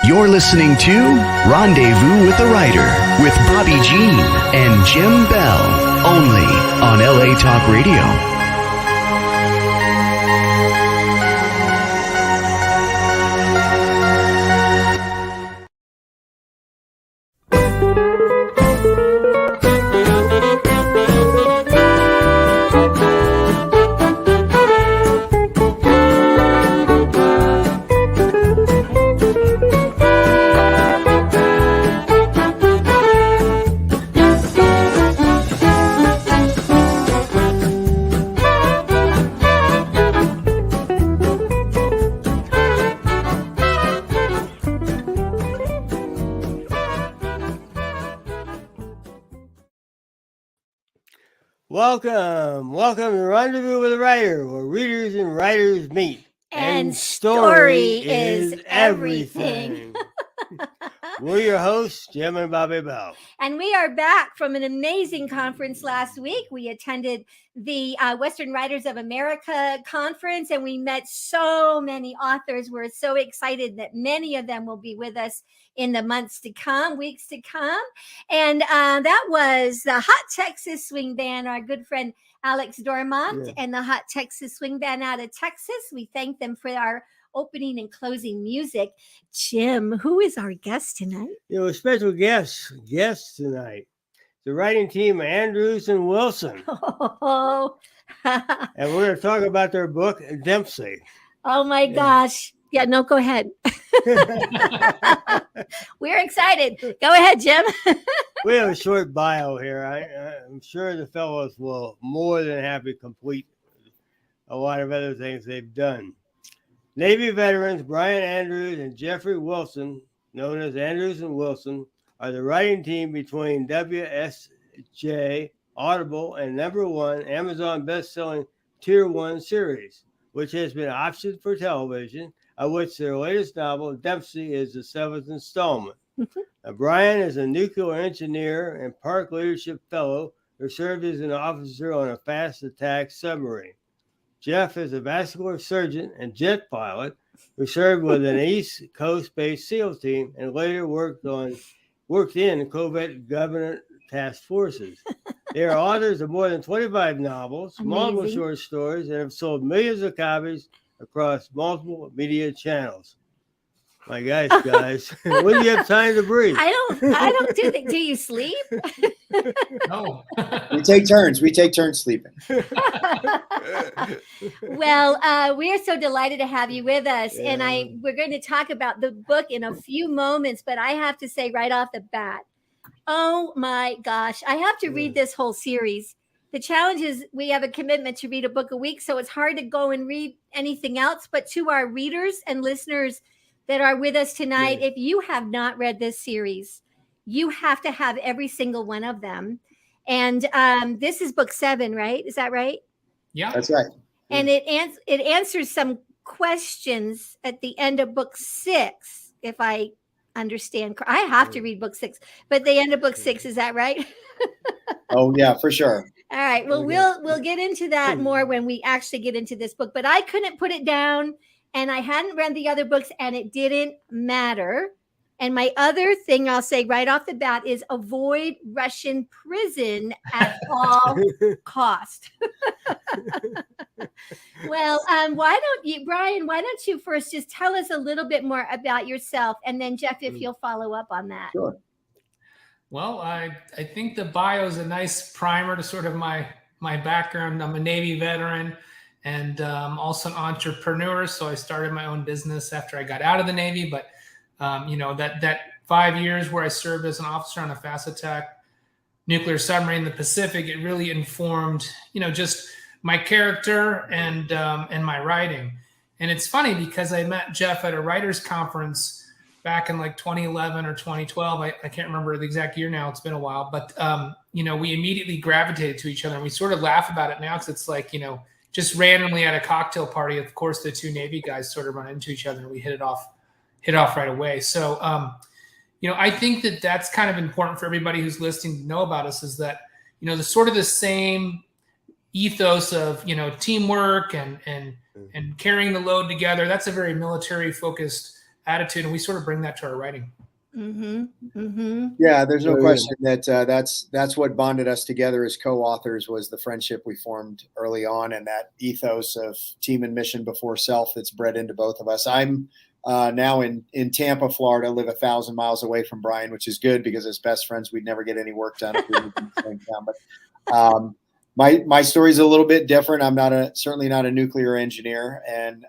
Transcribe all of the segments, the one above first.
You're listening to Rendezvous with the Writer with Bobbi Jean and Jim Bell, only on LA Talk Radio. Welcome to Rendezvous with the Writer, where readers and writers meet. And story is everything. We're your hosts, Jim and Bobbi Bell. And we are back from an amazing conference last week. We attended the Western Writers of America conference, and we met so many authors. We're so excited that many of them will be with us in the months to come, weeks to come. And that was the Hot Texas Swing Band, our good friend Alex Dormont, and the Hot Texas Swing Band out of Texas. We thank them for our opening and closing music. Jim, who is our guest tonight? Special guests tonight. The writing team, Andrews and Wilson. Oh. And we're going to talk about their book, Dempsey. Oh my gosh. Yeah, no, go ahead. We're excited. Go ahead, Jim. We have a short bio here. I'm sure the fellows will more than happy complete a lot of other things they've done. Navy veterans Brian Andrews and Jeffrey Wilson, known as Andrews and Wilson, are the writing team between WSJ, Audible, and #1 Amazon best-selling Tier 1 series, which has been optioned for television, of which their latest novel, Dempsey, is the 7th installment. Now, Brian is a nuclear engineer and park leadership fellow who served as an officer on a fast attack submarine. Jeff is a vascular surgeon and jet pilot who served with an East Coast-based SEAL team and later worked in covert government task forces. They are authors of more than 25 novels, multiple short stories, and have sold millions of copies across multiple media channels. My gosh, guys, when do you have time to breathe? I don't do that. Do you sleep? No. We take turns sleeping. Well, we are so delighted to have you with us. Yeah. And we're going to talk about the book in a few moments, but I have to say right off the bat, oh my gosh, I have to read this whole series. The challenge is we have a commitment to read a book a week, so it's hard to go and read anything else. But to our readers and listeners that are with us tonight, if you have not read this series, you have to have every single one of them. And this is book 7, right? Is that right? Yeah, that's right. And it answers some questions at the end of book 6, if I understand. I have to read book 6, but the end of book 6, is that right? Oh yeah, for sure. All right. Well, we'll get into that more when we actually get into this book, but I couldn't put it down and I hadn't read the other books and it didn't matter. And my other thing I'll say right off the bat is avoid Russian prison at all cost. Well, Brian, why don't you first just tell us a little bit more about yourself, and then Jeff, if you'll follow up on that. Sure. Well, I think the bio is a nice primer to sort of my background. I'm a Navy veteran and also an entrepreneur. So I started my own business after I got out of the Navy. But, that 5 years where I served as an officer on a fast attack nuclear submarine in the Pacific, it really informed, just my character and my writing. And it's funny because I met Jeff at a writers conference back in like 2011 or 2012. I can't remember the exact year now. It's been a while, but we immediately gravitated to each other, and we sort of laugh about it now because it's like, just randomly at a cocktail party, of course, the two Navy guys sort of run into each other and we hit it off right away. So, I think that that's kind of important for everybody who's listening to know about us, is that, the sort of the same ethos of, teamwork and carrying the load together. That's a very military focused attitude, and we sort of bring that to our writing. Mm-hmm. Mm-hmm. Yeah, there's no Oh, yeah. question that that's what bonded us together as co-authors, was the friendship we formed early on, and that ethos of team and mission before self that's bred into both of us. I'm now in Tampa, Florida, live 1,000 miles away from Brian, which is good because as best friends, we'd never get any work done if we lived in the same town. But my story is a little bit different. I'm certainly not a nuclear engineer, and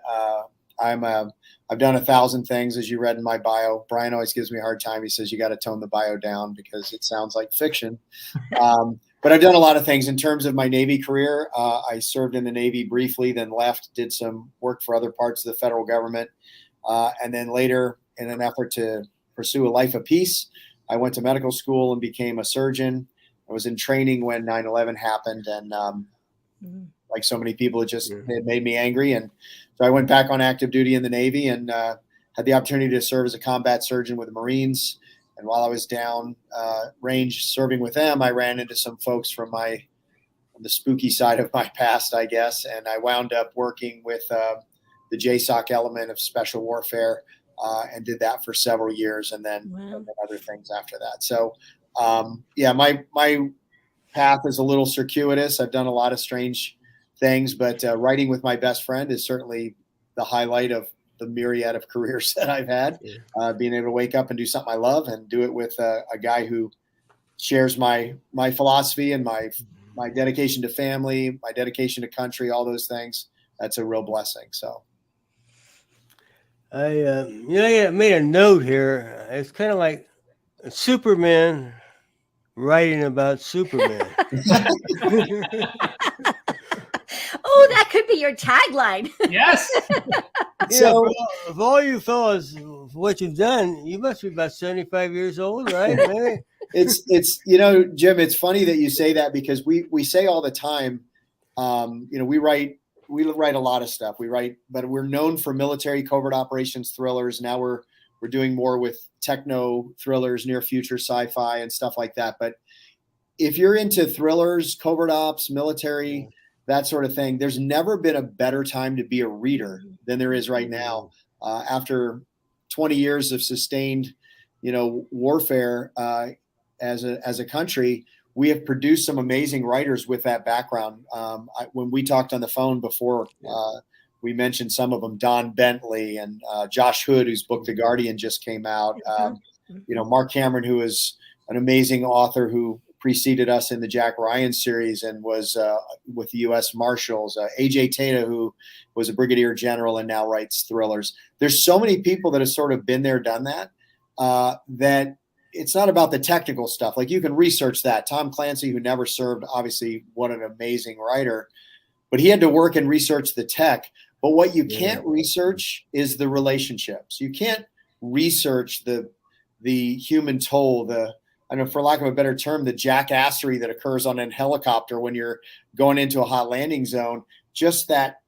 I've done 1,000 things, as you read in my bio. Brian always gives me a hard time. He says you got to tone the bio down because it sounds like fiction. But I've done a lot of things in terms of my Navy career. I served in the Navy briefly, then left, did some work for other parts of the federal government. And then later, in an effort to pursue a life of peace, I went to medical school and became a surgeon. I was in training when 9/11 happened, and like so many people, it made me angry. And so I went back on active duty in the Navy and had the opportunity to serve as a combat surgeon with the Marines. And while I was down range serving with them, I ran into some folks from the spooky side of my past, I guess. And I wound up working with the JSOC element of special warfare and did that for several years, and then other things after that. So, my path is a little circuitous. I've done a lot of strange things, but writing with my best friend is certainly the highlight of the myriad of careers that I've had. Being able to wake up and do something I love and do it with a guy who shares my philosophy and my dedication to family, my dedication to country, all those things. That's a real blessing. So. I made a note here. It's kind of like Superman writing about Superman. Oh, that could be your tagline. Yes. So, of all you fellas, what you've done, you must be about 75 years old, right? Maybe? It's Jim, it's funny that you say that because we say all the time, we write a lot of stuff. But we're known for military covert operations thrillers. Now we're doing more with techno thrillers, near future sci-fi and stuff like that. But if you're into thrillers, covert ops, military, that sort of thing, there's never been a better time to be a reader than there is right now. After 20 years of sustained, warfare as a country, we have produced some amazing writers with that background. When we talked on the phone before, we mentioned some of them, Don Bentley and Josh Hood, whose book The Guardian just came out. Mark Cameron, who is an amazing author who preceded us in the Jack Ryan series and was with the U.S. Marshals. A.J. Tata, who was a brigadier general and now writes thrillers. There's so many people that have sort of been there, done that, that it's not about the technical stuff. Like, you can research that. Tom Clancy, who never served, obviously, what an amazing writer, but he had to work and research the tech. But what you can't research is the relationships. You can't research the human toll, for lack of a better term, the jackassery that occurs on a helicopter when you're going into a hot landing zone. Just that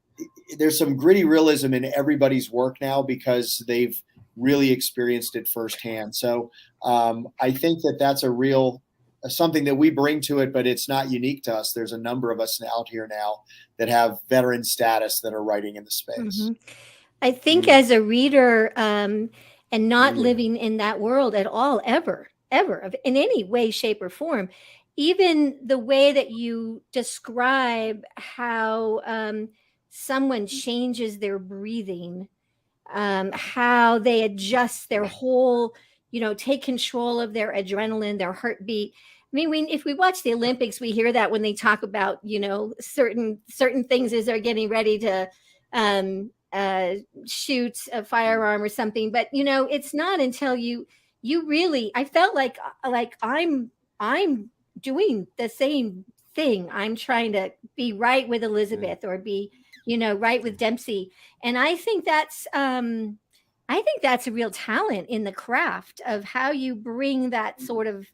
there's some gritty realism in everybody's work now because they've really experienced it firsthand. So I think that's a real something that we bring to it, but it's not unique to us. There's a number of us out here now that have veteran status that are writing in the space. Mm-hmm. I think as a reader and not living in that world at all, ever, in any way, shape, or form, even the way that you describe how someone changes their breathing, how they adjust their whole, take control of their adrenaline, their heartbeat. I mean, if we watch the Olympics, we hear that when they talk about, certain things as they're getting ready to shoot a firearm or something. But, it's not until you really, I felt like I'm doing the same thing. I'm trying to be right with Elizabeth or be, right with Dempsey. And I think that's a real talent in the craft of how you bring that sort of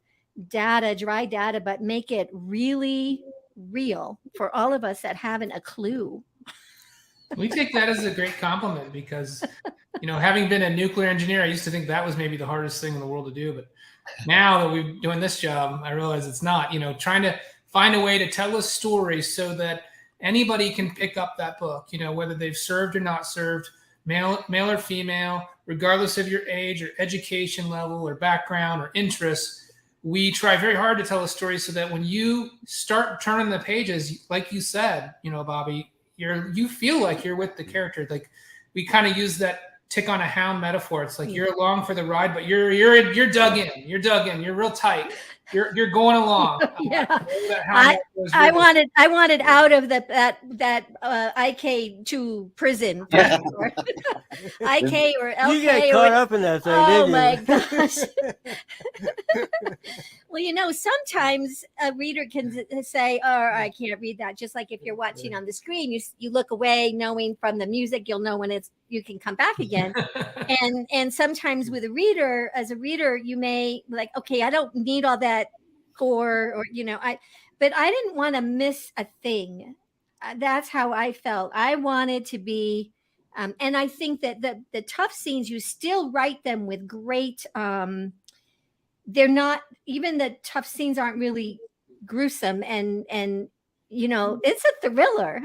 data, dry data, but make it really real for all of us that haven't a clue. We take that as a great compliment because, having been a nuclear engineer, I used to think that was maybe the hardest thing in the world to do. But now that we're doing this job, I realize it's not, trying to find a way to tell a story so that anybody can pick up that book, whether they've served or not served, male or female, regardless of your age or education level or background or interests. We try very hard to tell a story so that when you start turning the pages, like you said, Bobbi, you feel like you're with the character. Like we kind of use that tick on a hound metaphor. It's like you're along for the ride, but you're dug in. You're dug in. You're real tight. You're going along. Yeah. I wanted out of that IK2 prison. IK or LK. You get caught up in that thing, oh didn't my you? gosh. Well, sometimes a reader can say, oh, I can't read that. Just like if you're watching on the screen, you look away knowing from the music, you'll know when you can come back again. and sometimes with as a reader, you may like, okay, I don't need all that gore but I didn't want to miss a thing. That's how I felt. I wanted to be, and I think that the tough scenes, you still write them with great, they're not, even the tough scenes aren't really gruesome and it's a thriller.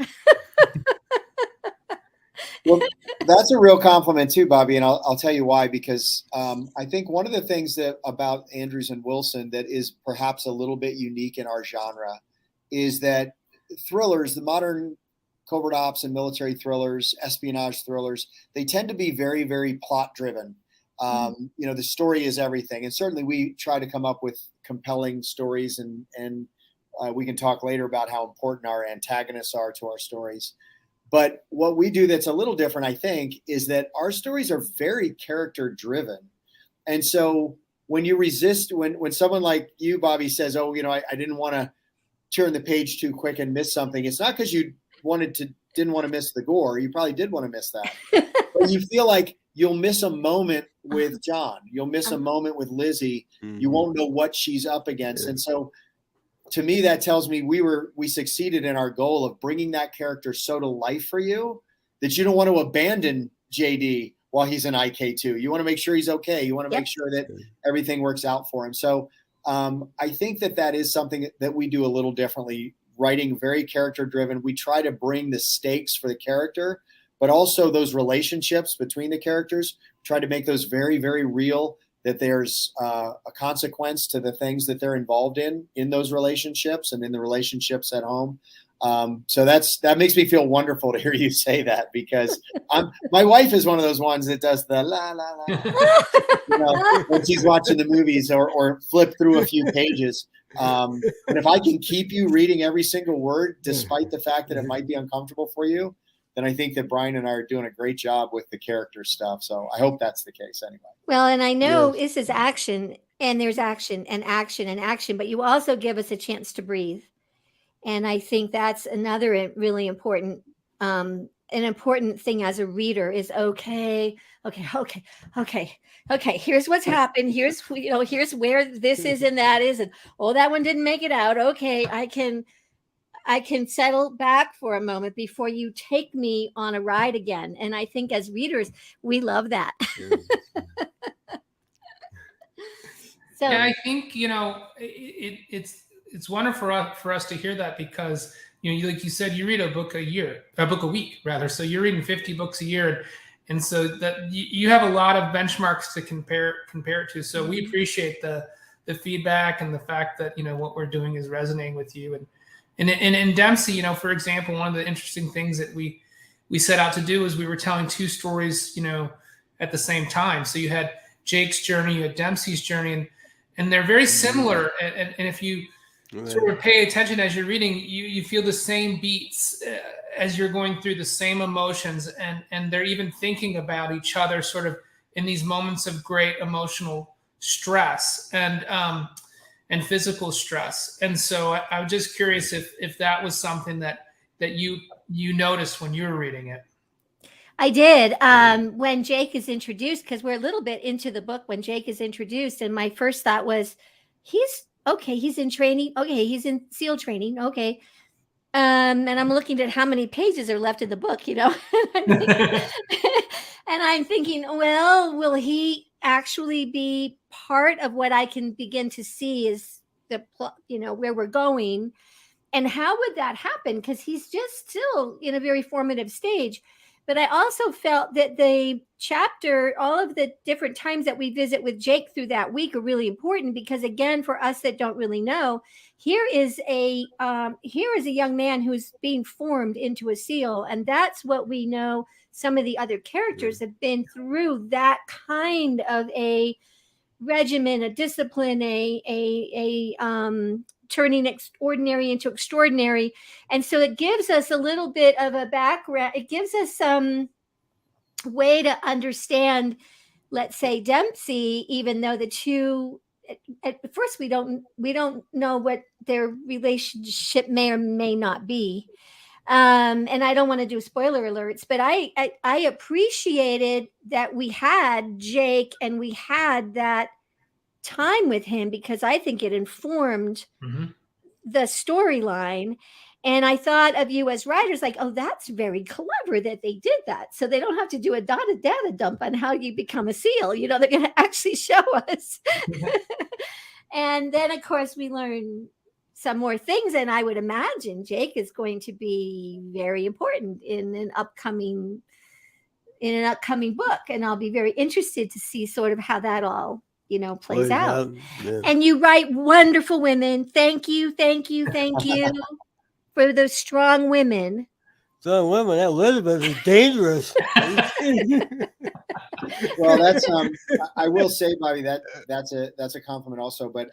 Well, that's a real compliment too, Bobbi, and I'll tell you why. Because I think one of the things about Andrews and Wilson that is perhaps a little bit unique in our genre is that thrillers, the modern covert ops and military thrillers, espionage thrillers, they tend to be very, very plot driven. The story is everything, and certainly we try to come up with compelling stories, and we can talk later about how important our antagonists are to our stories. But what we do that's a little different, I think, is that our stories are very character driven. And so when you resist, when someone like you, Bobbi, says, oh, I didn't want to turn the page too quick and miss something, it's not because you didn't want to miss the gore. You probably did want to miss that. But you feel like you'll miss a moment with John. You'll miss a moment with Lizzie. Mm-hmm. You won't know what she's up against. Yeah. And so to me, that tells me we succeeded in our goal of bringing that character so to life for you that you don't want to abandon JD while he's in IK2. You want to make sure he's okay. You want to make sure that everything works out for him. So I think that is something that we do a little differently, writing very character driven. We try to bring the stakes for the character, but also those relationships between the characters, try to make those very, very real, that there's a consequence to the things that they're involved in those relationships and in the relationships at home. So that makes me feel wonderful to hear you say that, because my wife is one of those ones that does the la, la, la, when she's watching the movies or flip through a few pages. And if I can keep you reading every single word, despite the fact that it might be uncomfortable for you, then I think that Brian and I are doing a great job with the character stuff. So I hope that's the case anyway. Well, and I know this is action, and there's action and action and action, but you also give us a chance to breathe. And I think that's another really important, an important thing as a reader is okay. Here's what's happened. Here's where this is and that is, and that one didn't make it out. Okay, I can settle back for a moment before you take me on a ride again. And I think as readers, we love that. So I think, it's wonderful for us to hear that, because, like you said, you read a book a week rather. So you're reading 50 books a year. And so that you have a lot of benchmarks to compare it to. So we appreciate the feedback and the fact that, what we're doing is resonating with you. And in Dempsey, for example, one of the interesting things that we set out to do is we were telling two stories, at the same time. So you had Jake's journey, you had Dempsey's journey, and they're very similar. And if you sort of pay attention as you're reading, you feel the same beats as you're going through the same emotions, and they're even thinking about each other sort of in these moments of great emotional stress and physical stress. And so I was just curious if that was something that you noticed when you were reading it. I did. When Jake is introduced, because we're a little bit into the book when Jake is introduced, and my first thought was, he's in training. Okay, he's in SEAL training. Okay. And I'm looking at how many pages are left in the book, and I'm thinking, well, will he actually be part of what I can begin to see is the plot, where we're going, and how would that happen? Because he's just still in a very formative stage. But I also felt that the chapter, all of the different times that we visit with Jake through that week are really important because, again, for us that don't really know, here is a young man who's being formed into a SEAL, and that's what we know. Some of the other characters have been through that kind of a regimen, a discipline, a turning ordinary into extraordinary. And so it gives us a little bit of a background. It gives us some way to understand, let's say, Dempsey, even though the two, at first we don't know what their relationship may or may not be. And I don't want to do spoiler alerts, but I appreciated that we had Jake and we had that time with him because I think it informed the storyline. And I thought of you as writers, like, oh, that's very clever that they did that. So they don't have to do a data dump on how you become a SEAL. You know, they're going to actually show us. And then, of course, we learn some more things. And I would imagine Jake is going to be very important in an upcoming book. And I'll be very interested to see sort of how that all, plays out. Yeah. And you write wonderful women. Thank you for those strong women. Strong women. That Elizabeth is dangerous. Well, that's I will say, Bobby, that's a compliment also, but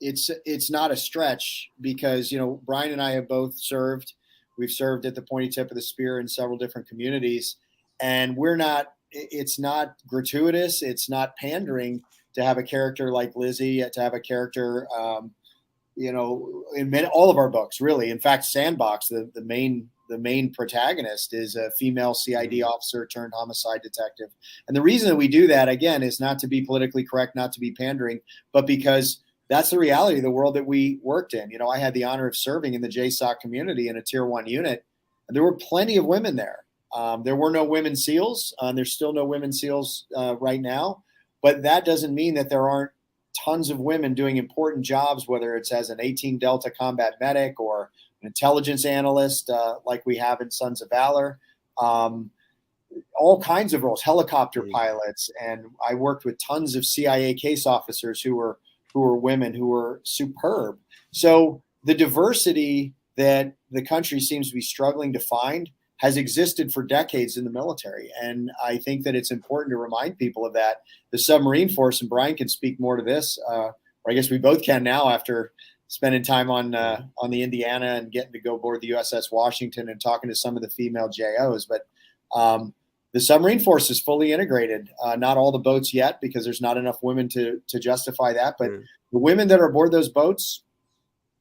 it's not a stretch because Brian and I have both served. We've served at the pointy tip of the spear in several different communities, and it's not gratuitous. It's not pandering to have a character like Lizzie, to have a character, in all of our books, really. In fact, Sandbox, the main protagonist, is a female CID officer turned homicide detective. And the reason that we do that, again, is not to be politically correct, not to be pandering, but because that's the reality of the world that we worked in. I had the honor of serving in the JSOC community in a Tier 1 unit, and there were plenty of women there. There were no women SEALs. There's still no women SEALs right now, but that doesn't mean that there aren't tons of women doing important jobs, whether it's as an 18 Delta combat medic or an intelligence analyst like we have in Sons of Valor, all kinds of roles, helicopter pilots. And I worked with tons of CIA case officers who were women who were superb. So the diversity that the country seems to be struggling to find has existed for decades in the military. And I think that it's important to remind people of that. The submarine force, and Brian can speak more to this, or I guess we both can now after spending time on the Indiana and getting to go board the USS Washington and talking to some of the female JOs. But the submarine force is fully integrated. Not all the boats yet, because there's not enough women to justify that. But the women that are aboard those boats,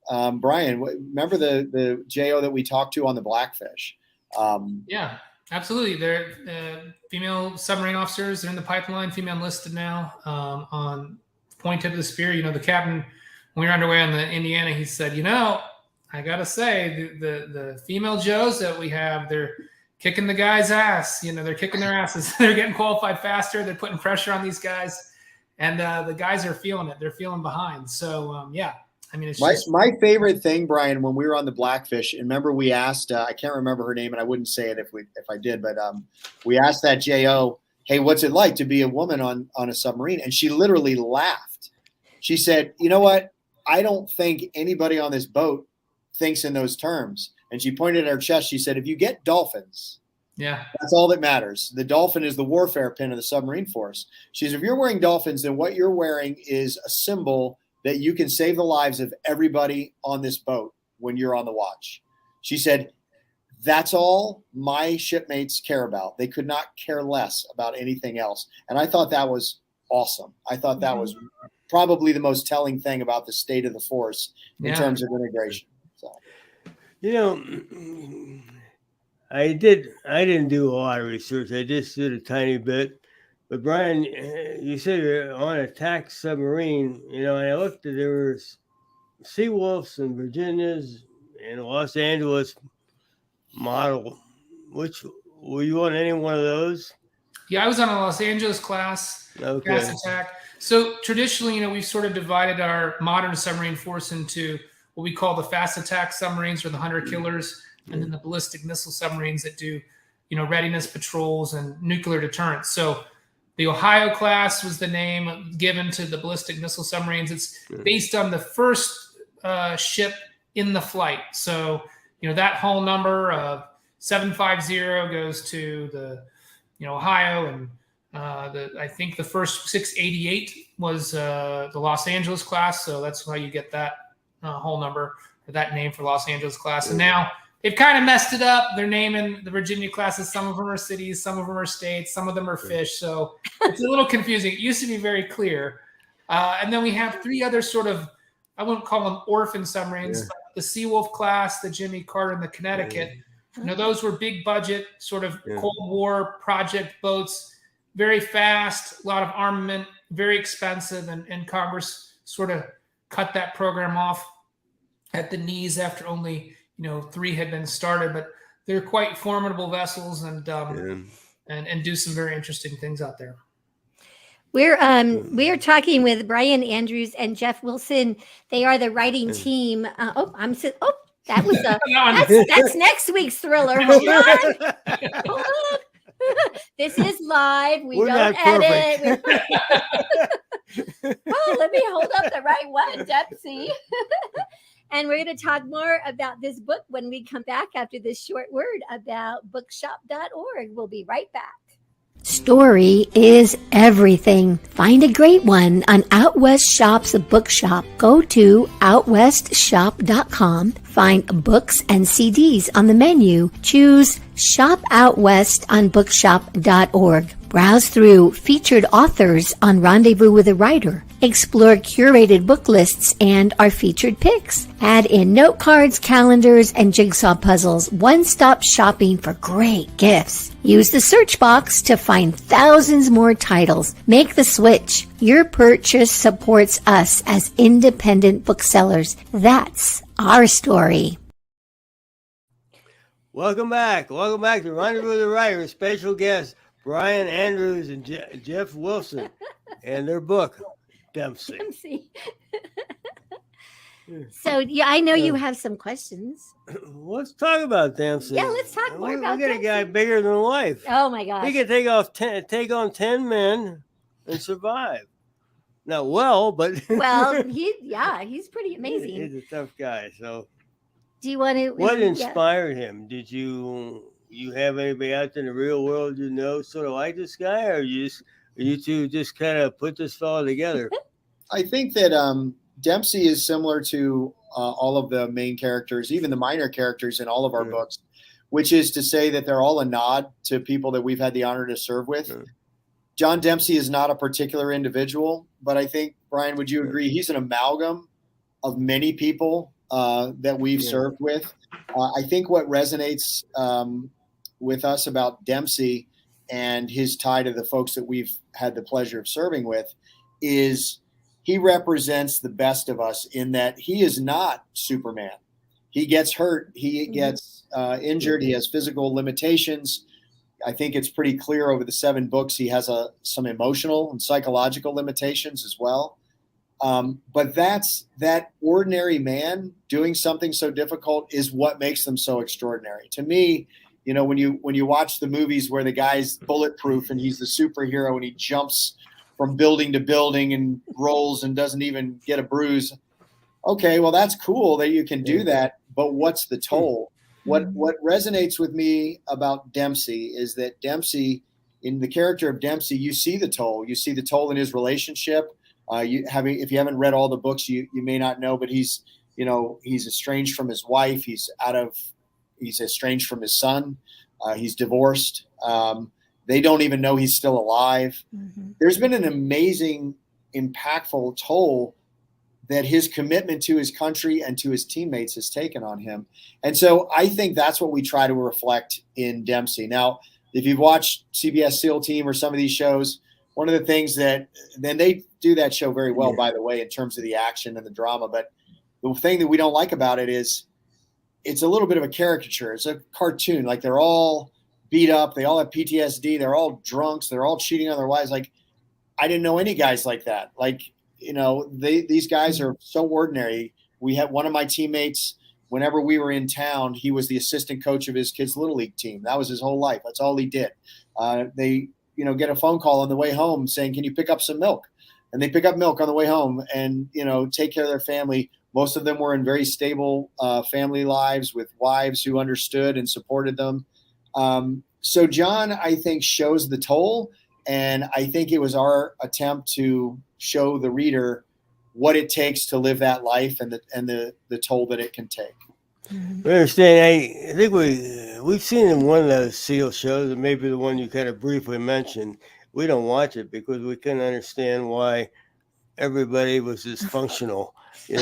Brian, remember the JO that we talked to on the Blackfish? Yeah, absolutely. They're female submarine officers. They're in the pipeline, female enlisted now on point tip of the spear. The captain, when we were underway on the Indiana, he said, I got to say, the female Joes that we have, they're kicking the guys' ass. They're kicking their asses. They're getting qualified faster. They're putting pressure on these guys. And the guys are feeling it. They're feeling behind. So, yeah. I mean, it's my favorite thing, Brian, when we were on the Blackfish, and remember we asked, I can't remember her name, and I wouldn't say it if I did, but we asked that JO, hey, what's it like to be a woman on a submarine? And she literally laughed. She said, you know what? I don't think anybody on this boat thinks in those terms. And she pointed at her chest. She said, if you get dolphins, that's all that matters. The dolphin is the warfare pin of the submarine force. She said, if you're wearing dolphins, then what you're wearing is a symbol that you can save the lives of everybody on this boat when you're on the watch. She said, that's all my shipmates care about. They could not care less about anything else. And I thought that was awesome. I thought that was probably the most telling thing about the state of the force in terms of integration. So, I didn't do a lot of research. I just did a tiny bit. But Brian, you said you're on a attack submarine, and I looked at there was Seawolves and Virginias and Los Angeles model. Which were you on any one of those? Yeah, I was on a Los Angeles class, fast attack. So traditionally, we've sort of divided our modern submarine force into what we call the fast attack submarines or the hunter killers, and then the ballistic missile submarines that do readiness patrols and nuclear deterrence. So the Ohio class was the name given to the ballistic missile submarines. It's based on the first ship in the flight. So, that whole number of 750 goes to the, Ohio, and I think the first 688 was the Los Angeles class. So that's how you get that whole number, or that name for Los Angeles class. And now they've kind of messed it up. They're naming the Virginia classes. Some of them are cities, some of them are states, some of them are fish. So it's a little confusing. It used to be very clear. And then we have 3 other sort of, I wouldn't call them orphan submarines, but the Seawolf class, the Jimmy Carter, and the Connecticut. Those were big budget, sort of Cold War project boats, very fast, a lot of armament, very expensive. And Congress sort of cut that program off at the knees after only 3 had been started, but they're quite formidable vessels and do some very interesting things out there. We are talking with Brian Andrews and Jeff Wilson. They are the writing team. That was that's next week's thriller. Hold on. Hold on. This is live. We're don't edit. Let me hold up the right one, Dempsey. And we're going to talk more about this book when we come back after this short word about bookshop.org. We'll be right back. Story is everything. Find a great one on Out West Shop's bookshop. Go to outwestshop.com. Find books and CDs on the menu. Choose Shop Out West on bookshop.org. Browse through featured authors on Rendezvous with a Writer. Explore curated book lists and our featured picks. Add in note cards, calendars, and jigsaw puzzles. One-stop shopping for great gifts. Use the search box to find thousands more titles. Make the switch. Your purchase supports us as independent booksellers. That's our story. Welcome back. Welcome back to Rendezvous with the Writer. Special guests Brian Andrews and Jeff Wilson and their book, Dempsey. So, yeah, I know you have some questions. Let's talk about Dempsey. Yeah, let's talk more about Look at a guy bigger than life. Oh, my gosh. He can take on 10 men and survive. Not but... Well, he's pretty amazing. He's a tough guy, so... Do you want to... What inspired him? Did you have anybody out in the real world sort of like this guy, or you two just kind of put this fellow together? I think that Dempsey is similar to all of the main characters, even the minor characters in all of our books, which is to say that they're all a nod to people that we've had the honor to serve with. John Dempsey is not a particular individual, but I think, Brian, would you agree he's an amalgam of many people that we've served with? I think what resonates with us about Dempsey and his tie to the folks that we've had the pleasure of serving with is he represents the best of us in that he is not Superman. He gets hurt. He gets injured. He has physical limitations. I think it's pretty clear over the 7 books he has some emotional and psychological limitations as well. But that ordinary man doing something so difficult is what makes them so extraordinary. To me, when you watch the movies where the guy's bulletproof and he's the superhero and he jumps from building to building and rolls and doesn't even get a bruise. Okay, well, that's cool that you can do that, but what's the toll? What resonates with me about Dempsey is that Dempsey, in the character of Dempsey, you see the toll. You see the toll in his relationship. If you haven't read all the books, you may not know, but he's estranged from his wife. He's estranged from his son. He's divorced. They don't even know he's still alive. Mm-hmm. There's been an amazing, impactful toll that his commitment to his country and to his teammates has taken on him. And so I think that's what we try to reflect in Dempsey. Now, if you've watched CBS SEAL Team or some of these shows, one of the things then they do that show very well, by the way, in terms of the action and the drama. But the thing that we don't like about it is it's a little bit of a caricature. It's a cartoon. Like they're all beat up. They all have PTSD. They're all drunks. They're all cheating on their wives. Like, I didn't know any guys like that. Like, these guys are so ordinary. We had one of my teammates whenever we were in town, he was the assistant coach of his kids' Little League team. That was his whole life. That's all he did. They, get a phone call on the way home saying, can you pick up some milk? And they pick up milk on the way home and, take care of their family. Most of them were in very stable family lives with wives who understood and supported them. So John, I think, shows the toll. And I think it was our attempt to show the reader what it takes to live that life and the toll that it can take. We understand. I think we've seen in one of those SEAL shows, and maybe the one you kind of briefly mentioned. We don't watch it because we couldn't understand why everybody was dysfunctional, in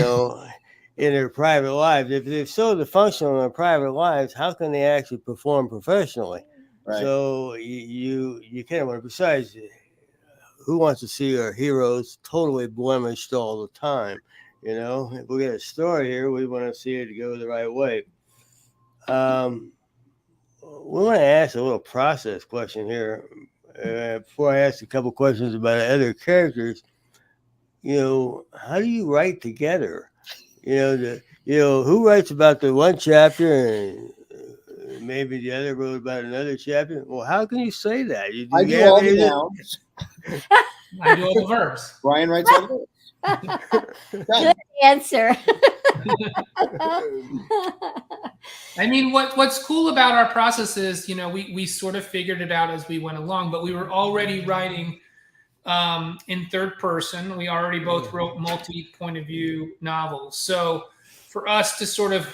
their private lives. If they're so dysfunctional in their private lives, how can they actually perform professionally? Right. So you kind of want to. Besides, who wants to see our heroes totally blemished all the time? If we got a story here, we want to see it go the right way. We want to ask a little process question here. Before I ask a couple questions about other characters, how do you write together? Who writes about the one chapter and maybe the other wrote about another chapter? Well, how can you say that? I do all the nouns. I do all the verbs. Brian writes all the verbs. Good answer. I mean, what's cool about our process is, we sort of figured it out as we went along, but we were already writing in third person. We already both wrote multi-point of view novels. So for us to sort of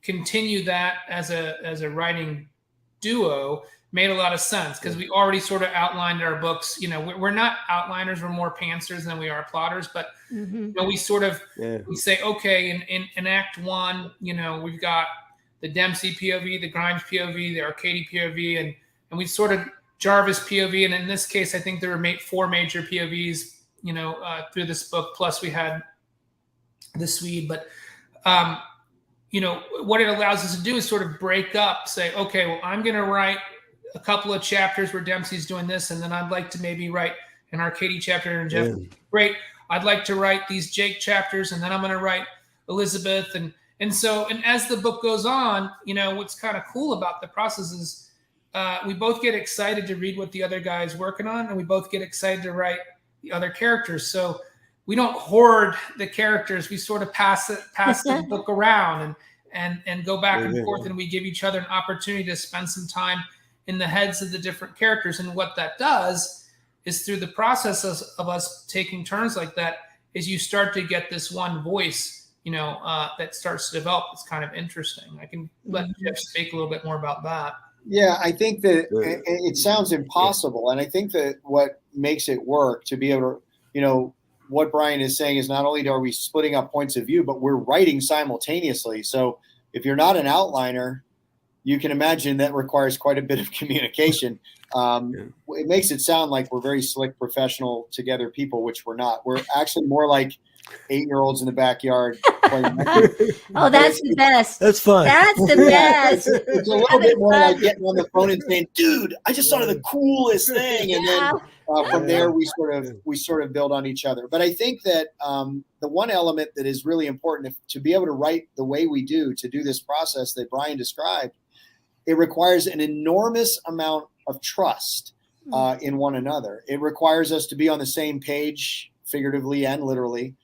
continue that as a writing duo made a lot of sense because we already sort of outlined our books. We're not outliners, we're more pantsers than we are plotters, but we sort of we say, okay, in Act 1, we've got the Dempsey POV, the Grimes POV, the Arcady POV, and we sort of Jarvis POV, and in this case, I think there were 4 major POVs, through this book. Plus, we had the Swede. But, what it allows us to do is sort of break up. Say, okay, well, I'm going to write a couple of chapters where Dempsey's doing this, and then I'd like to maybe write an Arcady chapter. And Jeff, great. I'd like to write these Jake chapters, and then I'm going to write Elizabeth, and as the book goes on, what's kind of cool about the process is. We both get excited to read what the other guy is working on, and we both get excited to write the other characters. So we don't hoard the characters. We sort of pass the book around and go back and forth, and we give each other an opportunity to spend some time in the heads of the different characters. And what that does is through the process of us taking turns like that is you start to get this one voice, that starts to develop. It's kind of interesting. I can let Jeff speak a little bit more about that. Yeah, I think that it sounds impossible. And I think that what makes it work to be able to, what Brian is saying is not only are we splitting up points of view, but we're writing simultaneously. So if you're not an outliner, you can imagine that requires quite a bit of communication. It makes it sound like we're very slick, professional, together people, which we're not. We're actually more like 8-year-olds in the backyard playing. Oh, that's the best. That's fun. That's the best. It's a little bit more like getting on the phone and saying, "Dude, I just thought of the coolest thing," and then from there we sort of build on each other. But I think that the one element that is really important to be able to write the way we do, to do this process that Brian described, it requires an enormous amount of trust in one another. It requires us to be on the same page, figuratively and literally.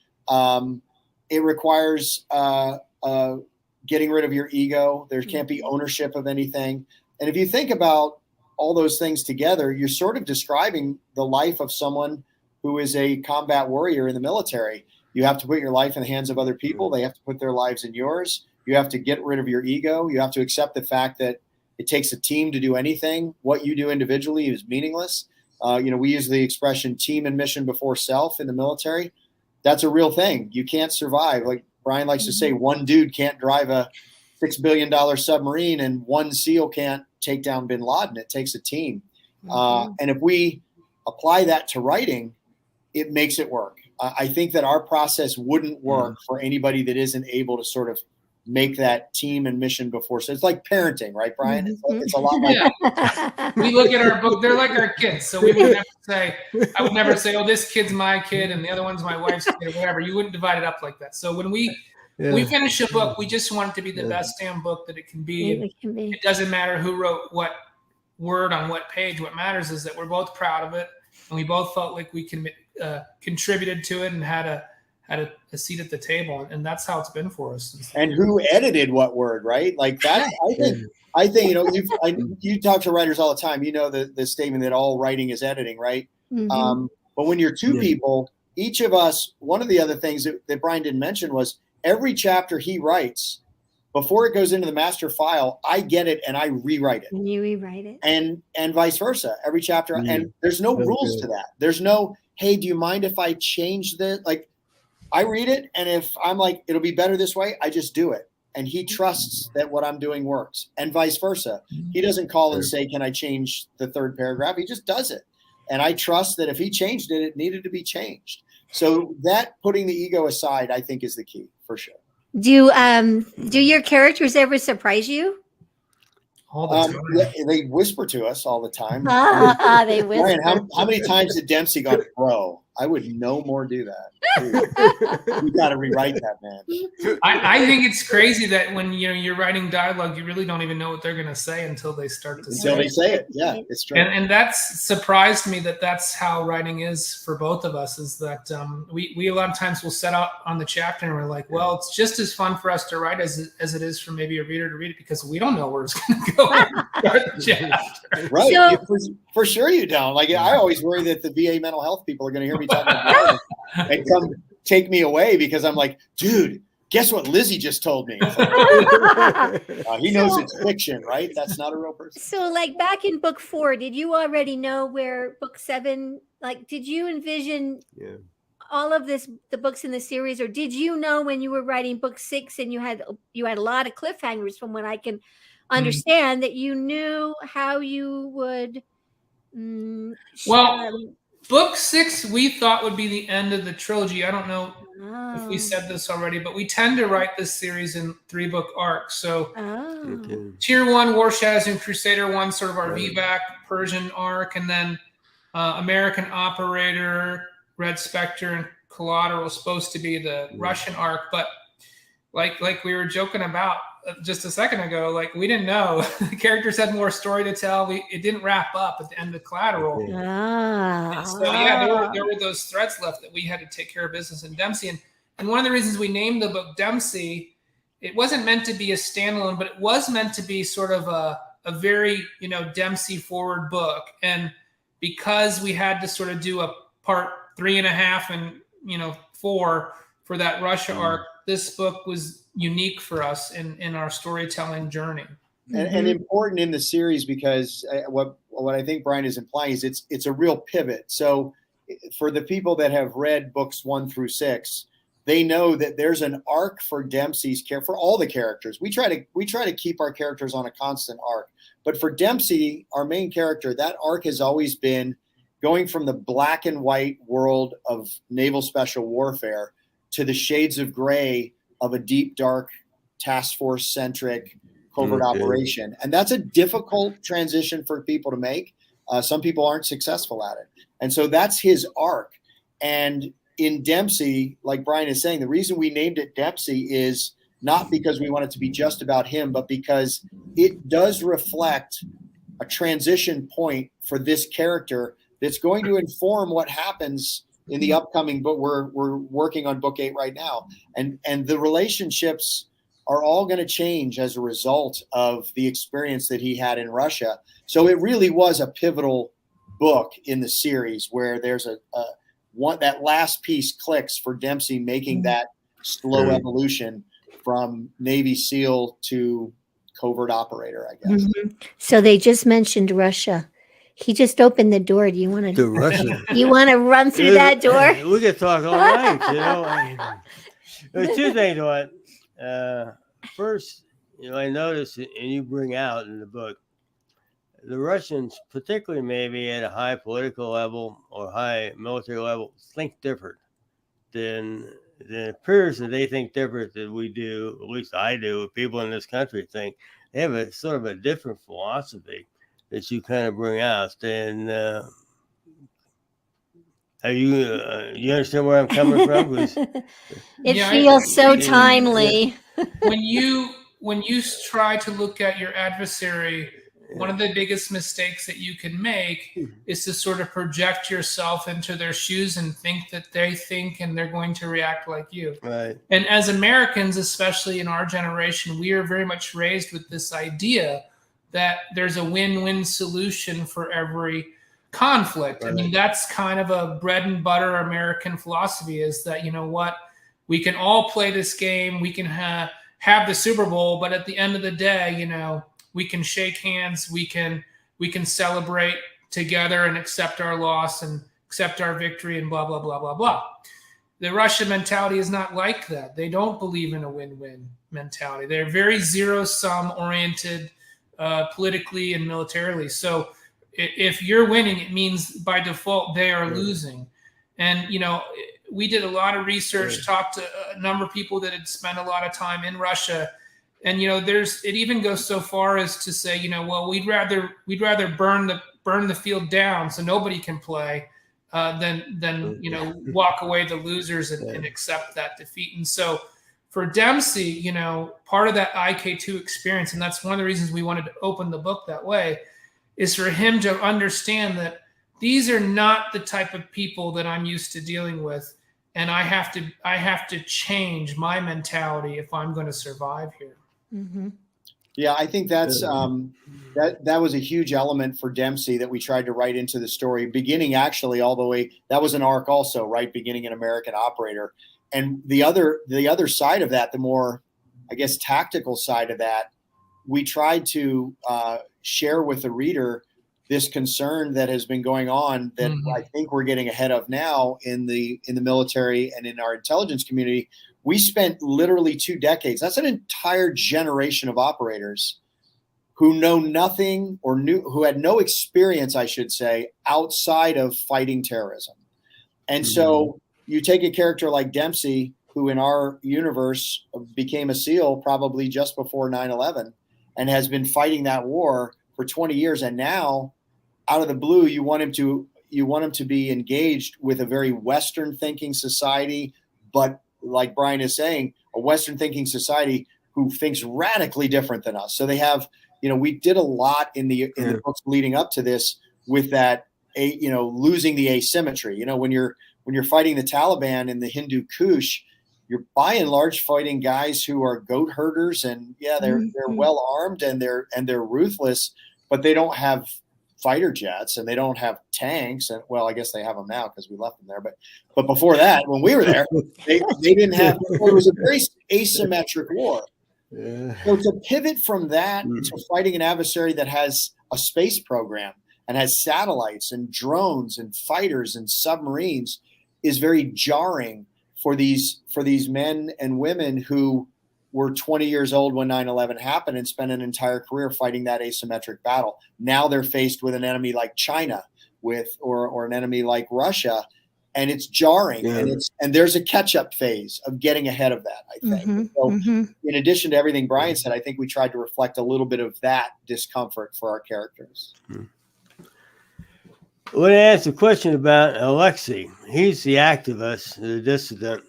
It requires getting rid of your ego. There can't be ownership of anything. And if you think about all those things together, you're sort of describing the life of someone who is a combat warrior in the military. You have to put your life in the hands of other people. They have to put their lives in yours. You have to get rid of your ego. You have to accept the fact that it takes a team to do anything. What you do individually is meaningless. We use the expression team and mission before self in the military. That's a real thing. You can't survive. Like Brian likes to say, one dude can't drive a $6 billion submarine and one SEAL can't take down bin Laden. It takes a team. And if we apply that to writing, it makes it work. I think that our process wouldn't work for anybody that isn't able to sort of make that team and mission before. So it's like parenting, right, Brian? It's a lot like we look at our book, they're like our kids. So we would never say, I would never say, oh, this kid's my kid and the other one's my wife's kid or whatever. You wouldn't divide it up like that. So when we we finish a book, we just want it to be the best damn book that it can be. It can be. It doesn't matter who wrote what word on what page. What matters is that we're both proud of it, and we both felt like we contributed to it and had a seat at the table, and that's how it's been for us. And who edited what word, right? Like that. I think you talk to writers all the time. You know the statement that all writing is editing, right? Mm-hmm. But when you're two people, each of us, one of the other things that Brian didn't mention was every chapter he writes, before it goes into the master file, I get it and I rewrite it. And you rewrite it. And vice versa, every chapter. And there's no rules to that. There's no, hey, do you mind if I change this? Like, I read it, and if I'm like, it'll be better this way, I just do it. And he trusts that what I'm doing works, and vice versa. He doesn't call and say, can I change the third paragraph? He just does it. And I trust that if he changed it, it needed to be changed. So that, putting the ego aside, I think is the key for sure. Do your characters ever surprise you? All the time. Yeah, they whisper to us all the time. They whisper. Brian, how many times did Dempsey go, bro, I would no more do that. Dude, you got to rewrite that, man. I think it's crazy that when you're writing dialogue, you really don't even know what they're going to say until they start to say it. Yeah, it's true. And that's surprised me that that's how writing is for both of us, is that we a lot of times will set out on the chapter and we're like, well, it's just as fun for us to write as it is for maybe a reader to read it, because we don't know where it's going to go. Right. So, for sure you don't. Like, I always worry that the VA mental health people are going to hear me talking about and come take me away because I'm like, dude, guess what Lizzie just told me? He knows it's fiction, right? That's not a real person. So, like, back in book 4, did you already know where book 7, like, did you envision all of the books in the series, or did you know when you were writing book 6 and you had a lot of cliffhangers, from what I can understand, that you knew how you would book 6 we thought would be the end of the trilogy. I don't know if we said this already, but we tend to write this series in 3-book arcs. So Tier 1, War Shadows and Crusader 1, sort of our VBAC Persian arc, and then American Operator, Red Spectre, and Collateral was supposed to be the Russian arc. But like we were joking about just a second ago, like, we didn't know the characters had more story to tell. It didn't wrap up at the end of Collateral. And so there were those threads left that we had to take care of business in Dempsey. And one of the reasons we named the book Dempsey, it wasn't meant to be a standalone, but it was meant to be sort of a very, Dempsey forward book. And because we had to sort of do a part 3.5 and 4 for that Russia arc, this book was unique for us in our storytelling journey. And important in the series, because what I think Brian is implying is it's a real pivot. So for the people that have read books 1 through 6, they know that there's an arc for Dempsey's for all the characters. We try to keep our characters on a constant arc, but for Dempsey, our main character, that arc has always been going from the black and white world of naval special warfare to the shades of gray of a deep, dark, task force centric covert operation. And that's a difficult transition for people to make. Some people aren't successful at it. And so that's his arc. And in Dempsey, like Brian is saying, the reason we named it Dempsey is not because we want it to be just about him, but because it does reflect a transition point for this character that's going to inform what happens in the upcoming book. We're working on book 8 right now. And the relationships are all going to change as a result of the experience that he had in Russia. So it really was a pivotal book in the series where there's that last piece clicks for Dempsey, making that slow evolution from Navy SEAL to covert operator, I guess. So they just mentioned Russia. He just opened the door. Do you want to Russia? You want to run through that door? We could talk all night. There's two things on it. First, I noticed, and you bring out in the book, the Russians, particularly maybe at a high political level or high military level, think different than it appears that they think different than we do. At least I do. People in this country think they have a sort of a different philosophy that you kind of bring out. And You understand where I'm coming from? It Yeah, feels so timely. when you try to look at your adversary, one of the biggest mistakes that you can make is to sort of project yourself into their shoes and think that they think and they're going to react like you. Right. And as Americans, especially in our generation, we are very much raised with this idea that there's a win-win solution for every conflict. Right. I mean, that's kind of a bread and butter American philosophy, is that, you know what, we can all play this game, we can have the Super Bowl, but at the end of the day, you know, we can shake hands, we can celebrate together and accept our loss and accept our victory and blah, blah, blah, blah, blah. The Russian mentality is not like that. They don't believe in a win-win mentality. They're very zero-sum oriented politically and militarily. So if you're winning, it means by default they are losing. And, you know, we did a lot of research, talked to a number of people that had spent a lot of time in Russia. And, you know, it even goes so far as to say, you know, well, we'd rather burn the field down so nobody can play than you know, walk away the losers and accept that defeat. And so for Dempsey, you know, part of that IK2 experience, and that's one of the reasons we wanted to open the book that way, is for him to understand that these are not the type of people that I'm used to dealing with, and I have to change my mentality if I'm going to survive here. Mm-hmm. Yeah, I think that's that was a huge element for Dempsey that we tried to write into the story, beginning actually all the way. That was an arc also, right? Beginning an American Operator, and the other side of that, the more, I guess, tactical side of that, we tried to share with the reader this concern that has been going on that I think we're getting ahead of now in the military and in our intelligence community. We spent literally 2 decades. That's an entire generation of operators who know nothing or who had no experience, I should say, outside of fighting terrorism. And so you take a character like Dempsey, who in our universe became a SEAL probably just before 9/11 and has been fighting that war for 20 years. And now out of the blue, you want him to be engaged with a very Western thinking society, but like Brian is saying, a Western thinking society who thinks radically different than us. So they have, you know, we did a lot in the books leading up to this with that, you know, losing the asymmetry. You know, when you're fighting the Taliban in the Hindu Kush, you're by and large fighting guys who are goat herders, and they're well armed and they're ruthless, but they don't have fighter jets and they don't have tanks. And well, I guess they have them now because we left them there. But before that, when we were there, they didn't have. It was a very asymmetric war. So to pivot from that to fighting an adversary that has a space program and has satellites and drones and fighters and submarines is very jarring for these men and women who were 20 years old when 9/11 happened and spent an entire career fighting that asymmetric battle. Now they're faced with an enemy like China or an enemy like Russia, and it's jarring. And there's a catch-up phase of getting ahead of that, I think. In addition to everything Brian said, I think we tried to reflect a little bit of that discomfort for our characters. I want to ask a question about Alexei. He's the activist, the dissident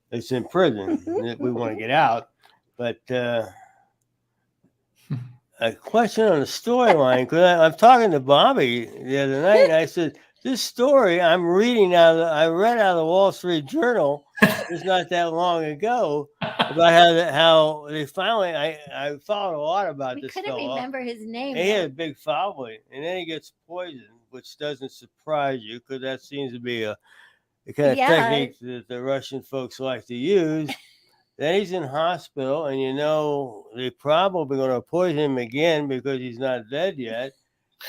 that's in prison that we want to get out. But a question on the storyline, because I'm talking to Bobbi the other night, and I said, this story I read out of the Wall Street Journal just not that long ago about how they finally, I followed a lot about this couldn't fellow. remember his name. He had a big following, and then he gets poisoned, which doesn't surprise you because that seems to be the kind of technique that the Russian folks like to use. Then he's in hospital, and you know they're probably going to poison him again because he's not dead yet.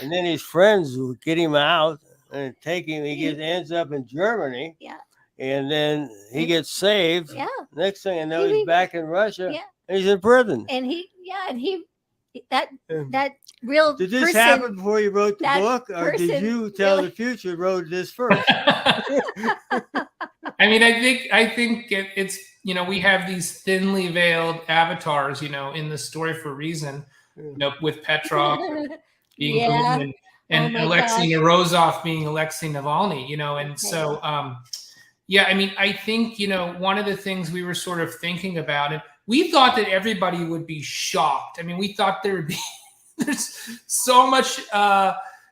And then his friends will get him out and take him. He ends up in Germany. Yeah. And then he gets saved. Yeah. Next thing I know, he's back in Russia. Yeah. And he's in prison. And that real. Did this happen before you wrote the book, or did you tell the future wrote this first? I mean, I think it's, you know, we have these thinly veiled avatars, you know, in the story for a reason, you know, with Petrov being Putin. and Alexei Morozov being Alexei Navalny, and so, yeah, I mean, I think, one of the things we were sort of thinking about, and we thought that everybody would be shocked. I mean, we thought there's so much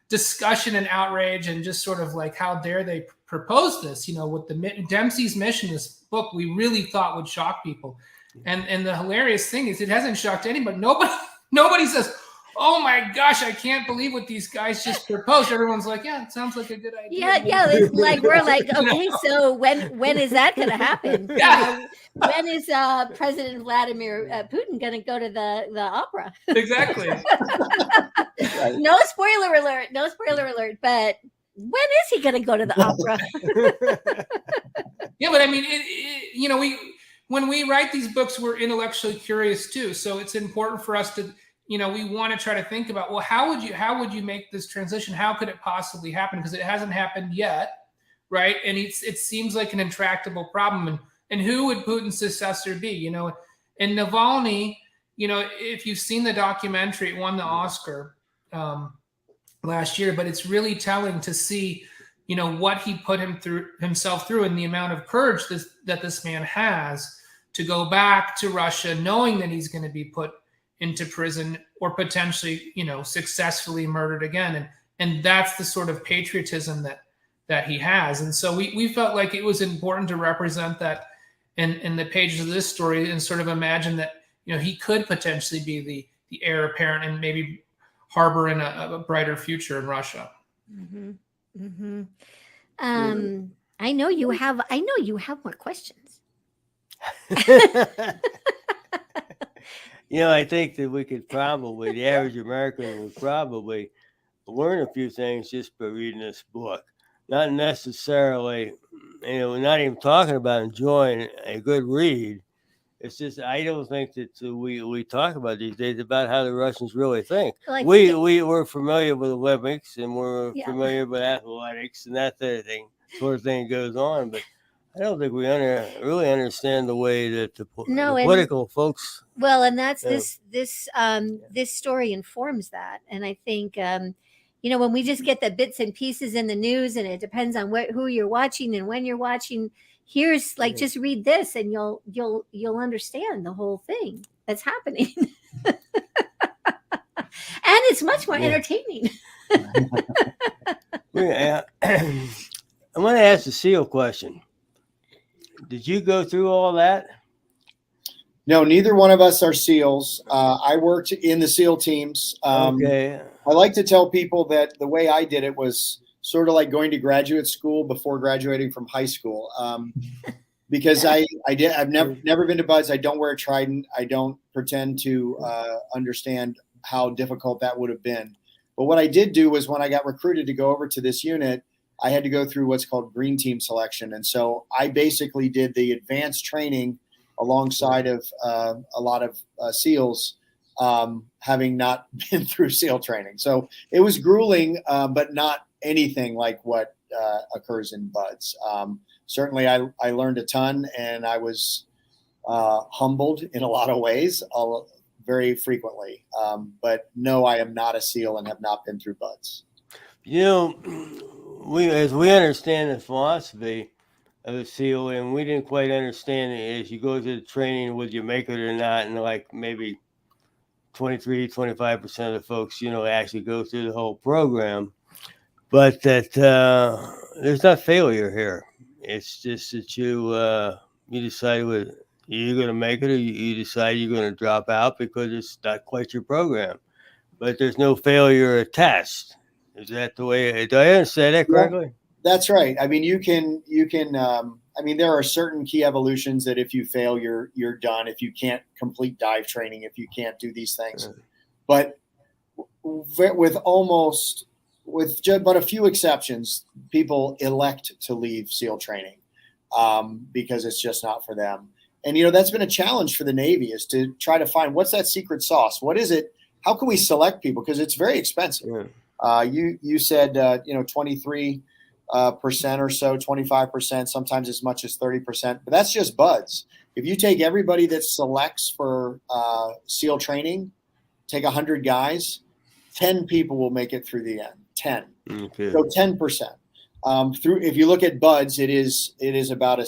discussion and outrage and just sort of like, how dare they propose this, with the Dempsey's Mission, this book we really thought would shock people. And the hilarious thing is it hasn't shocked anybody. Nobody says, oh my gosh, I can't believe what these guys just proposed. Everyone's like, yeah, it sounds like a good idea. Yeah. It's like, we're like, okay, so when is that going to happen? Yeah. When is President Vladimir Putin going to go to the opera? Exactly. No spoiler alert, but when is he going to go to the opera? Yeah, but I mean, when we write these books, we're intellectually curious too. So it's important for us to, we want to try to think about, well, how would you make this transition? How could it possibly happen? Because it hasn't happened yet, right? And it seems like an intractable problem. And who would Putin's successor be? And Navalny, if you've seen the documentary, it won the Oscar last year, but it's really telling to see, what he put himself through and the amount of courage that this man has to go back to Russia, knowing that he's going to be put into prison or potentially, successfully murdered again. And that's the sort of patriotism that he has. And so we felt like it was important to represent that in the pages of this story and sort of imagine that, he could potentially be the heir apparent and maybe harbor in a brighter future in Russia. Mm-hmm. Mm-hmm. I know you have more questions. I think that we could probably, the average American would probably learn a few things just by reading this book. Not necessarily, we're not even talking about enjoying a good read. It's just, I don't think that we talk about these days about how the Russians really think. Like, we're familiar with Olympics and we're familiar with athletics and that sort of thing goes on, but I don't think we really understand the way that the political folks. Well, and that's this story informs that, and I think when we just get the bits and pieces in the news, and it depends on who you're watching and when you're watching. Here's just read this, and you'll understand the whole thing that's happening, and it's much more entertaining. I want to ask the SEAL question. Did you go through all that? No, neither one of us are SEALs. I worked in the SEAL teams. Okay. I like to tell people that the way I did it was sort of like going to graduate school before graduating from high school, because I've never been to BUD/S. I don't wear a trident. I don't pretend to understand how difficult that would have been. But what I did do was when I got recruited to go over to this unit, I had to go through what's called green team selection. And so I basically did the advanced training alongside of a lot of SEALs, having not been through SEAL training. So it was grueling, but not anything like what occurs in BUD/S. Certainly I learned a ton, and I was humbled in a lot of ways, very frequently. But no, I am not a SEAL and have not been through BUD/S. As we understand the philosophy of the SEAL, and we didn't quite understand it as you go through the training, whether you make it or not, and like maybe 23-25% of the folks, actually go through the whole program. But that there's not failure here. It's just that you decide whether you're going to make it or you decide you're going to drop out because it's not quite your program. But there's no failure or test. Is that the way? Do I understand that correctly? Yeah, that's right. I mean, you can. There are certain key evolutions that if you fail, you're done. If you can't complete dive training, if you can't do these things, but with but a few exceptions, people elect to leave SEAL training because it's just not for them. And that's been a challenge for the Navy, is to try to find what's that secret sauce. What is it? How can we select people? Because it's very expensive. Yeah. You said 23% or so, 25%, sometimes as much as 30%. But that's just BUD/S. If you take everybody that selects for SEAL training, take 100 guys, 10 people will make it through the end. 10. Okay. So 10%. If you look at buds, it is about a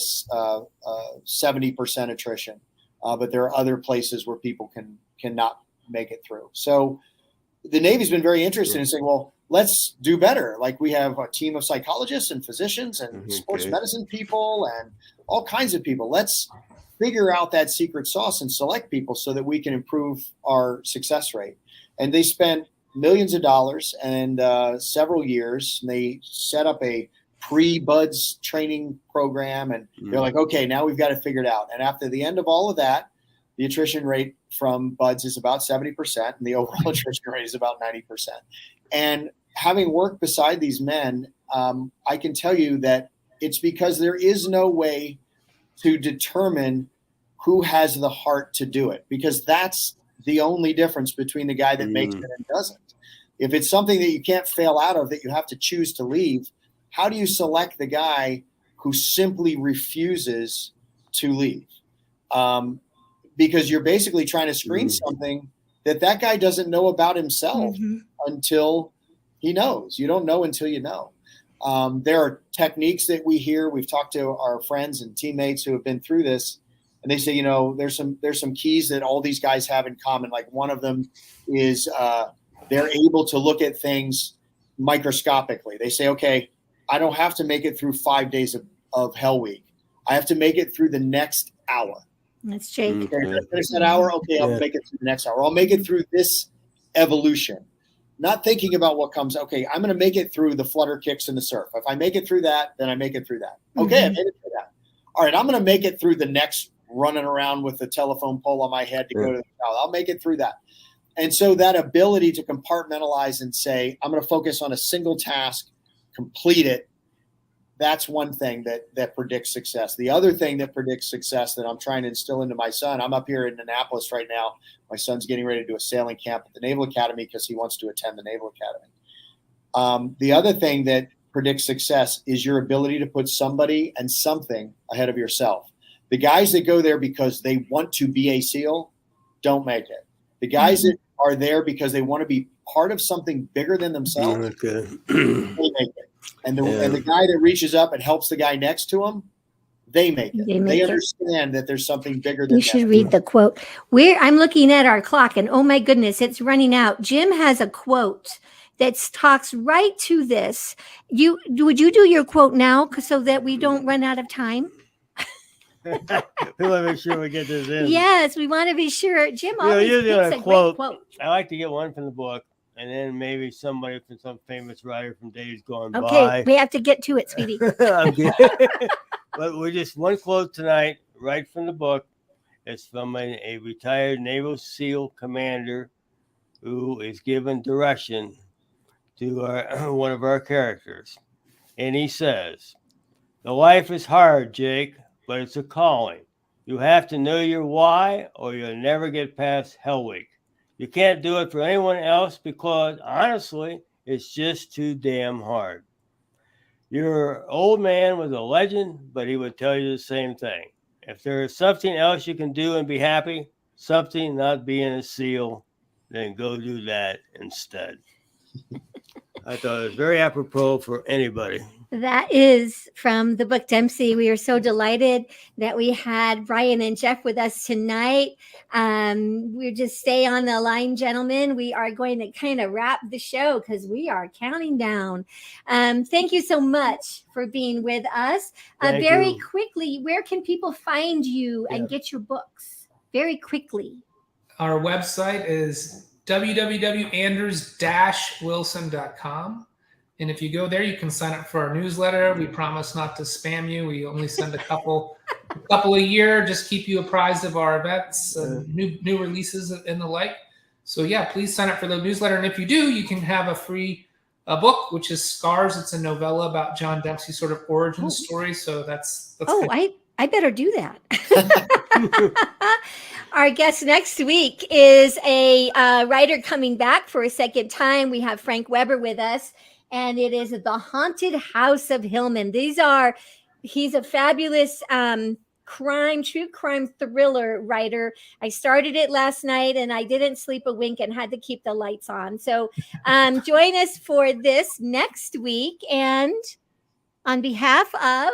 70% attrition. But there are other places where people cannot make it through. So the Navy's been very interested in saying, well, let's do better. Like we have a team of psychologists and physicians and sports medicine people and all kinds of people. Let's figure out that secret sauce and select people so that we can improve our success rate. And they spent millions of dollars and several years. And they set up a pre-buds training program. And they're like, okay, now we've got to figure it out. And after the end of all of that, the attrition rate from buds is about 70%, and the overall attrition rate is about 90%. And having worked beside these men, I can tell you that it's because there is no way to determine who has the heart to do it, because that's the only difference between the guy that makes it and doesn't. If it's something that you can't fail out of, that you have to choose to leave, how do you select the guy who simply refuses to leave? Because you're basically trying to screen something that guy doesn't know about himself until he knows. You don't know until you know. There are techniques that we hear. We've talked to our friends and teammates who have been through this, and they say, there's some keys that all these guys have in common. Like one of them is they're able to look at things microscopically. They say, okay, I don't have to make it through 5 days of Hell Week. I have to make it through the next hour. That's Jake. Okay, finish that hour. Okay, I'll make it through the next hour. I'll make it through this evolution. Not thinking about what comes. Okay, I'm going to make it through the flutter kicks in the surf. If I make it through that, then I make it through that. Okay, I made it through that. All right, I'm going to make it through the next running around with the telephone pole on my head to go to the crowd. I'll make it through that. And so that ability to compartmentalize and say, I'm going to focus on a single task, complete it. That's one thing that predicts success. The other thing that predicts success that I'm trying to instill into my son, I'm up here in Annapolis right now. My son's getting ready to do a sailing camp at the Naval Academy because he wants to attend the Naval Academy. The other thing that predicts success is your ability to put somebody and something ahead of yourself. The guys that go there because they want to be a SEAL don't make it. The guys that are there because they want to be part of something bigger than themselves, they make it. And the guy that reaches up and helps the guy next to him, they make it. They understand that there's something bigger than them. You should read the quote. I'm looking at our clock, and oh my goodness, it's running out. Jim has a quote that talks right to this. Would you do your quote now so that we don't run out of time? We want to make sure we get this in. Yes, we want to be sure. Jim always picks a great quote. I like to get one from the book, and then maybe somebody from some famous writer from days gone by. Okay, we have to get to it, sweetie. But we're just one quote tonight, right from the book. It's from a retired Naval SEAL commander who is given direction to one of our characters. And he says, "The life is hard, Jake, but it's a calling. You have to know your why, or you'll never get past Hell Week. You can't do it for anyone else because, honestly, it's just too damn hard." Your old man was a legend, but he would tell you the same thing. If there is something else you can do and be happy, something not being a SEAL, then go do that instead. I thought it was very apropos for anybody. That is from the book Dempsey. We are so delighted that we had Brian and Jeff with us tonight. We'll just stay on the line, gentlemen. We are going to kind of wrap the show because we are counting down. Thank you so much for being with us. Very quickly, where can people find you and get your books? Very quickly. Our website is www.anders-wilson.com. And if you go there, you can sign up for our newsletter. We promise not to spam you. We only send a couple a year, just keep you apprised of our events, new releases and the like. So yeah, please sign up for the newsletter. And if you do, you can have a free book, which is Scars. It's a novella about John Dempsey's sort of origin story. So that's I better do that. Our guest next week is a writer coming back for a second time. We have Frank Weber with us, and it is The Haunted House of Hillman. He's a fabulous true crime thriller writer. I started it last night and I didn't sleep a wink and had to keep the lights on. So join us for this next week. And on behalf of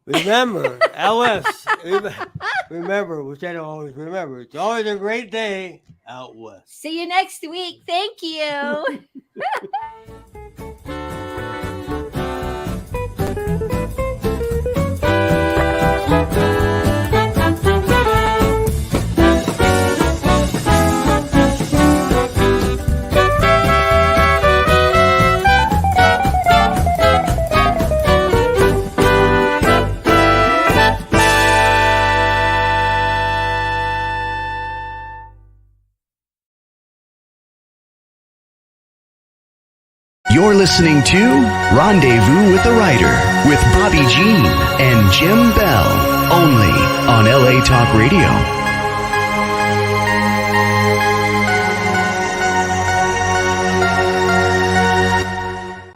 remember, LS, remember, which I don't always remember, it's always a great day out west. See you next week. Thank you. You're listening to Rendezvous with the Writer with Bobbi Jean and Jim Bell, only on LA Talk Radio.